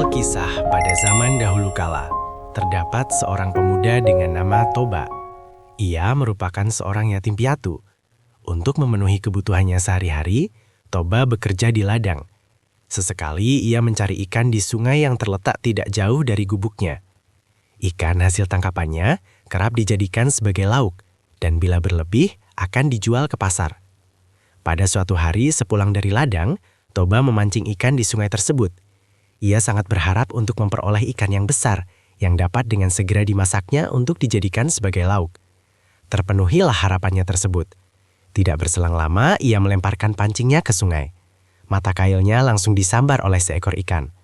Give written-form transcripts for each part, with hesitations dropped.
Alkisah pada zaman dahulu kala, terdapat seorang pemuda dengan nama Toba. Ia merupakan seorang yatim piatu. Untuk memenuhi kebutuhannya sehari-hari, Toba bekerja di ladang. Sesekali ia mencari ikan di sungai yang terletak tidak jauh dari gubuknya. Ikan hasil tangkapannya kerap dijadikan sebagai lauk, dan bila berlebih akan dijual ke pasar. Pada suatu hari sepulang dari ladang, Toba memancing ikan di sungai tersebut. Ia sangat berharap untuk memperoleh ikan yang besar, yang dapat dengan segera dimasaknya untuk dijadikan sebagai lauk. Terpenuhilah harapannya tersebut. Tidak berselang lama, ia melemparkan pancingnya ke sungai. Mata kailnya langsung disambar oleh seekor ikan.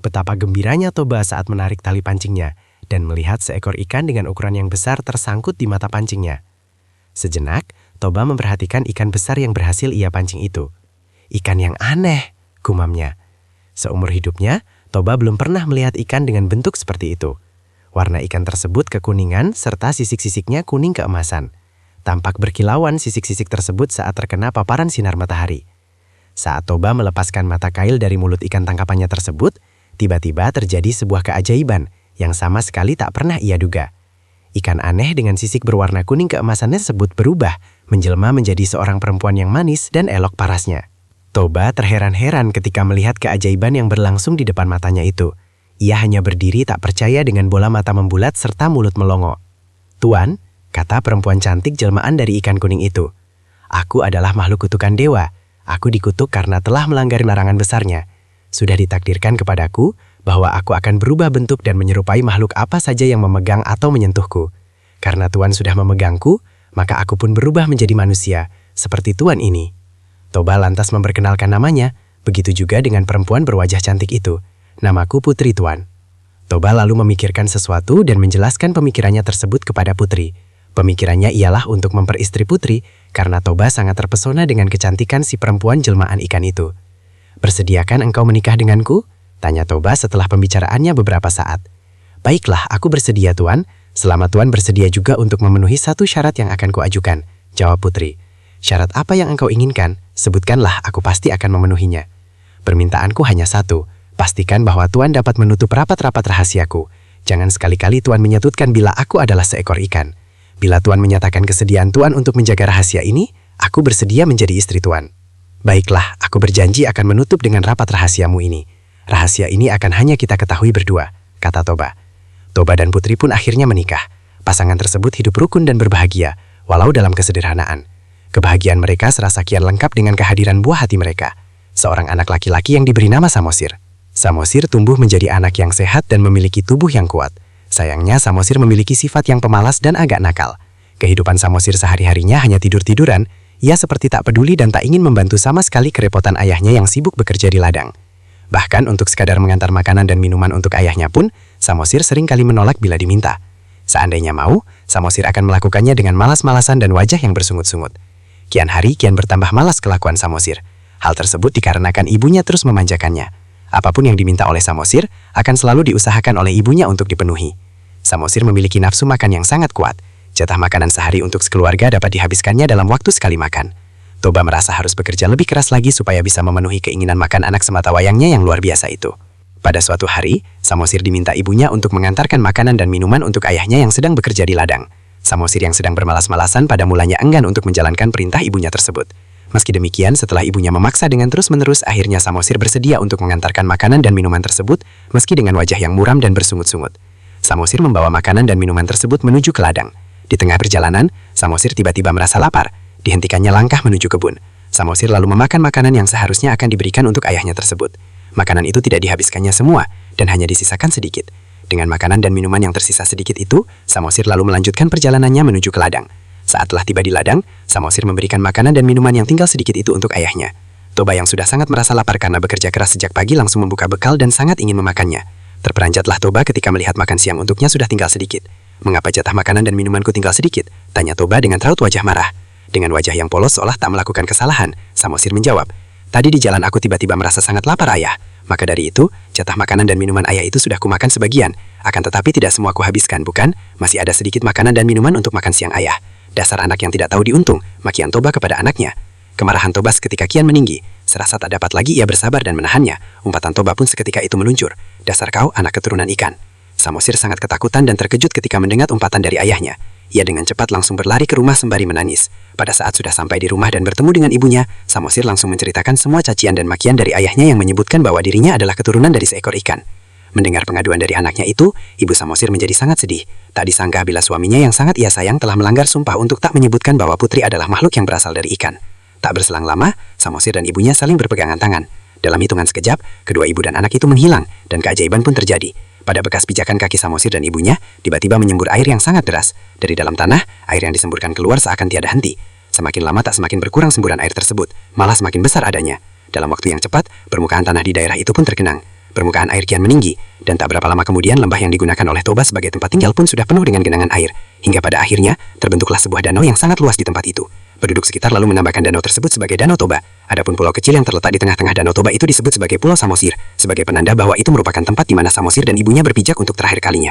Betapa gembiranya Toba saat menarik tali pancingnya, dan melihat seekor ikan dengan ukuran yang besar tersangkut di mata pancingnya. Sejenak, Toba memperhatikan ikan besar yang berhasil ia pancing itu. "Ikan yang aneh," gumamnya. Seumur hidupnya, Toba belum pernah melihat ikan dengan bentuk seperti itu. Warna ikan tersebut kekuningan serta sisik-sisiknya kuning keemasan. Tampak berkilauan sisik-sisik tersebut saat terkena paparan sinar matahari. Saat Toba melepaskan mata kail dari mulut ikan tangkapannya tersebut, tiba-tiba terjadi sebuah keajaiban yang sama sekali tak pernah ia duga. Ikan aneh dengan sisik berwarna kuning keemasannya tersebut berubah, menjelma menjadi seorang perempuan yang manis dan elok parasnya. Toba terheran-heran ketika melihat keajaiban yang berlangsung di depan matanya itu. Ia hanya berdiri tak percaya dengan bola mata membulat serta mulut melongo. "Tuan," kata perempuan cantik jelmaan dari ikan kuning itu, "aku adalah makhluk kutukan dewa. Aku dikutuk karena telah melanggar larangan besarnya. Sudah ditakdirkan kepadaku bahwa aku akan berubah bentuk dan menyerupai makhluk apa saja yang memegang atau menyentuhku. Karena Tuan sudah memegangku, maka aku pun berubah menjadi manusia, seperti Tuan ini." Toba lantas memperkenalkan namanya, begitu juga dengan perempuan berwajah cantik itu. "Namaku Putri, Tuan." Toba lalu memikirkan sesuatu dan menjelaskan pemikirannya tersebut kepada Putri. Pemikirannya ialah untuk memperistri Putri, karena Toba sangat terpesona dengan kecantikan si perempuan jelmaan ikan itu. "Bersediakan engkau menikah denganku?" tanya Toba setelah pembicaraannya beberapa saat. "Baiklah, aku bersedia, Tuan. Selama Tuan bersedia juga untuk memenuhi satu syarat yang akan kuajukan," jawab Putri. "Syarat apa yang engkau inginkan? Sebutkanlah, aku pasti akan memenuhinya." "Permintaanku hanya satu, pastikan bahwa Tuan dapat menutup rapat-rapat rahasiaku. Jangan sekali-kali Tuan menyebutkan bila aku adalah seekor ikan. Bila Tuan menyatakan kesediaan Tuan untuk menjaga rahasia ini, aku bersedia menjadi istri Tuan." "Baiklah, aku berjanji akan menutup dengan rapat rahasiamu ini. Rahasia ini akan hanya kita ketahui berdua," kata Toba. Toba dan Putri pun akhirnya menikah. Pasangan tersebut hidup rukun dan berbahagia, walau dalam kesederhanaan. Kebahagiaan mereka serasa kian lengkap dengan kehadiran buah hati mereka, seorang anak laki-laki yang diberi nama Samosir. Samosir tumbuh menjadi anak yang sehat dan memiliki tubuh yang kuat. Sayangnya Samosir memiliki sifat yang pemalas dan agak nakal. Kehidupan Samosir sehari-harinya hanya tidur-tiduran. Ia seperti tak peduli dan tak ingin membantu sama sekali kerepotan ayahnya yang sibuk bekerja di ladang. Bahkan untuk sekadar mengantar makanan dan minuman untuk ayahnya pun, Samosir sering kali menolak bila diminta. Seandainya mau, Samosir akan melakukannya dengan malas-malasan dan wajah yang bersungut-sungut. Kian hari kian bertambah malas kelakuan Samosir. Hal tersebut dikarenakan ibunya terus memanjakannya. Apapun yang diminta oleh Samosir akan selalu diusahakan oleh ibunya untuk dipenuhi. Samosir memiliki nafsu makan yang sangat kuat. Jatah makanan sehari untuk sekeluarga dapat dihabiskannya dalam waktu sekali makan. Toba merasa harus bekerja lebih keras lagi supaya bisa memenuhi keinginan makan anak sematawayangnya yang luar biasa itu. Pada suatu hari, Samosir diminta ibunya untuk mengantarkan makanan dan minuman untuk ayahnya yang sedang bekerja di ladang. Samosir yang sedang bermalas-malasan pada mulanya enggan untuk menjalankan perintah ibunya tersebut. Meski demikian, setelah ibunya memaksa dengan terus-menerus, akhirnya Samosir bersedia untuk mengantarkan makanan dan minuman tersebut, meski dengan wajah yang muram dan bersungut-sungut. Samosir membawa makanan dan minuman tersebut menuju ke ladang. Di tengah perjalanan, Samosir tiba-tiba merasa lapar. Dihentikannya langkah menuju kebun. Samosir lalu memakan makanan yang seharusnya akan diberikan untuk ayahnya tersebut. Makanan itu tidak dihabiskannya semua, dan hanya disisakan sedikit. Dengan makanan dan minuman yang tersisa sedikit itu, Samosir lalu melanjutkan perjalanannya menuju ke ladang. Saat telah tiba di ladang, Samosir memberikan makanan dan minuman yang tinggal sedikit itu untuk ayahnya. Toba yang sudah sangat merasa lapar karena bekerja keras sejak pagi langsung membuka bekal dan sangat ingin memakannya. Terperanjatlah Toba ketika melihat makan siang untuknya sudah tinggal sedikit. "Mengapa jatah makanan dan minumanku tinggal sedikit?" tanya Toba dengan raut wajah marah. Dengan wajah yang polos seolah tak melakukan kesalahan, Samosir menjawab, "Tadi di jalan aku tiba-tiba merasa sangat lapar, Ayah. Maka dari itu, jatah makanan dan minuman ayah itu sudah kumakan sebagian. Akan tetapi tidak semua kuhabiskan, bukan? Masih ada sedikit makanan dan minuman untuk makan siang ayah." Dasar anak yang tidak tahu diuntung, makian Toba kepada anaknya. Kemarahan Toba seketika kian meninggi. Serasa tak dapat lagi ia bersabar dan menahannya, umpatan Toba pun seketika itu meluncur. Dasar kau, anak keturunan ikan. Samosir sangat ketakutan dan terkejut ketika mendengar umpatan dari ayahnya. Ia dengan cepat langsung berlari ke rumah sembari menangis. Pada saat sudah sampai di rumah dan bertemu dengan ibunya, Samosir langsung menceritakan semua cacian dan makian dari ayahnya yang menyebutkan bahwa dirinya adalah keturunan dari seekor ikan. Mendengar pengaduan dari anaknya itu, ibu Samosir menjadi sangat sedih. Tak disangka bila suaminya yang sangat ia sayang telah melanggar sumpah untuk tak menyebutkan bahwa putri adalah makhluk yang berasal dari ikan. Tak berselang lama, Samosir dan ibunya saling berpegangan tangan. Dalam hitungan sekejap, kedua ibu dan anak itu menghilang, dan keajaiban pun terjadi. Pada bekas pijakan kaki Samosir dan ibunya, tiba-tiba menyembur air yang sangat deras. Dari dalam tanah, air yang disemburkan keluar seakan tiada henti. Semakin lama tak semakin berkurang semburan air tersebut, malah semakin besar adanya. Dalam waktu yang cepat, permukaan tanah di daerah itu pun tergenang. Permukaan air kian meninggi, dan tak berapa lama kemudian lembah yang digunakan oleh Toba sebagai tempat tinggal pun sudah penuh dengan genangan air. Hingga pada akhirnya, terbentuklah sebuah danau yang sangat luas di tempat itu. Penduduk sekitar lalu menambahkan danau tersebut sebagai Danau Toba. Adapun pulau kecil yang terletak di tengah-tengah Danau Toba itu disebut sebagai Pulau Samosir, sebagai penanda bahwa itu merupakan tempat di mana Samosir dan ibunya berpijak untuk terakhir kalinya.